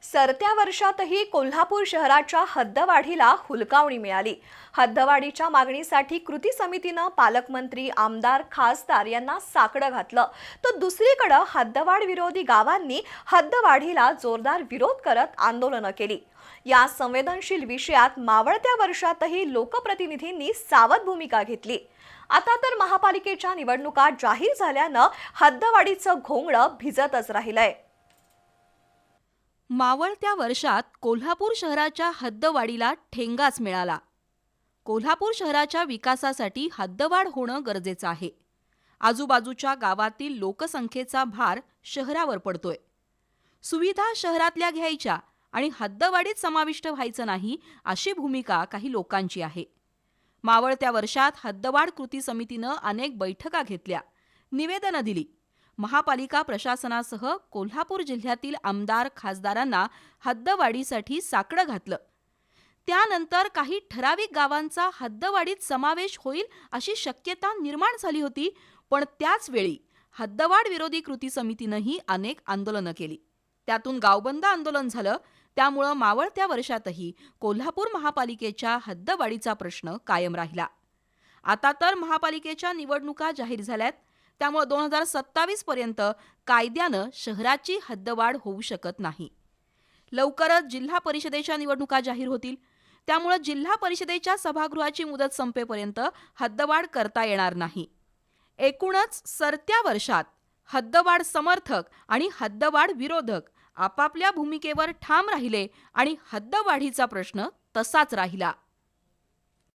सरत्या वर्षातही कोल्हापूर शहराच्या हद्दवाढीला हुलकावणी मिळाली। हद्दवाढीच्या मागणीसाठी कृती समितीनं पालकमंत्री, आमदार, खासदार यांना साकडं घातलं, तर दुसरीकडे हद्दवाढ विरोधी गावांनी हद्दवाढीला जोरदार विरोध करत आंदोलनं केली। या संवेदनशील विषयात मावळत्या वर्षातही लोकप्रतिनिधींनी सावध भूमिका घेतली। आता तर महापालिकेच्या निवडणुका जाहीर झाल्यानं हद्दवाढीचं घोंगडं भिजतच राहिलंय। मावळत्या वर्षात कोल्हापूर शहराच्या हद्दवाढीला ठेंगाच मिळाला। कोल्हापूर शहराच्या विकासासाठी हद्दवाढ होणं गरजेचं आहे। आजूबाजूच्या गावातील लोकसंख्येचा भार शहरावर पडतोय। सुविधा शहरातल्या घ्यायच्या आणि हद्दवाढीत समाविष्ट व्हायचं नाही, अशी भूमिका काही लोकांची आहे। मावळत्या वर्षात हद्दवाढ कृती समितीनं अनेक बैठका घेतल्या, निवेदनं दिली। महापालिका प्रशासनासह कोल्हापूर जिल्ह्यातील आमदार, खासदारांना हद्दवाढीसाठी साकडं घातलं। त्यानंतर काही ठराविक गावांचा हद्दवाढीत समावेश होईल अशी शक्यता निर्माण झाली होती, पण त्याच वेळी हद्दवाढ विरोधी कृती समितीनंही अनेक आंदोलनं केली। त्यातून गावबंद आंदोलन झालं। त्यामुळं मावळत्या वर्षातही कोल्हापूर महापालिकेच्या हद्दवाढीचा प्रश्न कायम राहिला। आता तर महापालिकेच्या निवडणुका जाहीर झाल्यात, त्यामुळे 2027 पर्यंत कायद्यानं शहराची हद्दवाढ होऊ शकत नाही। लवकरच जिल्हा परिषदेच्या निवडणुका जाहीर होतील, त्यामुळे जिल्हा परिषदेच्या सभागृहाची मुदत संपेपर्यंत हद्दवाढ करता येणार नाही। एकूणच सरत्या वर्षात हद्दवाढ समर्थक आणि हद्दवाढ विरोधक आपापल्या भूमिकेवर ठाम राहिले आणि हद्दवाढीचा प्रश्न तसाच राहिला।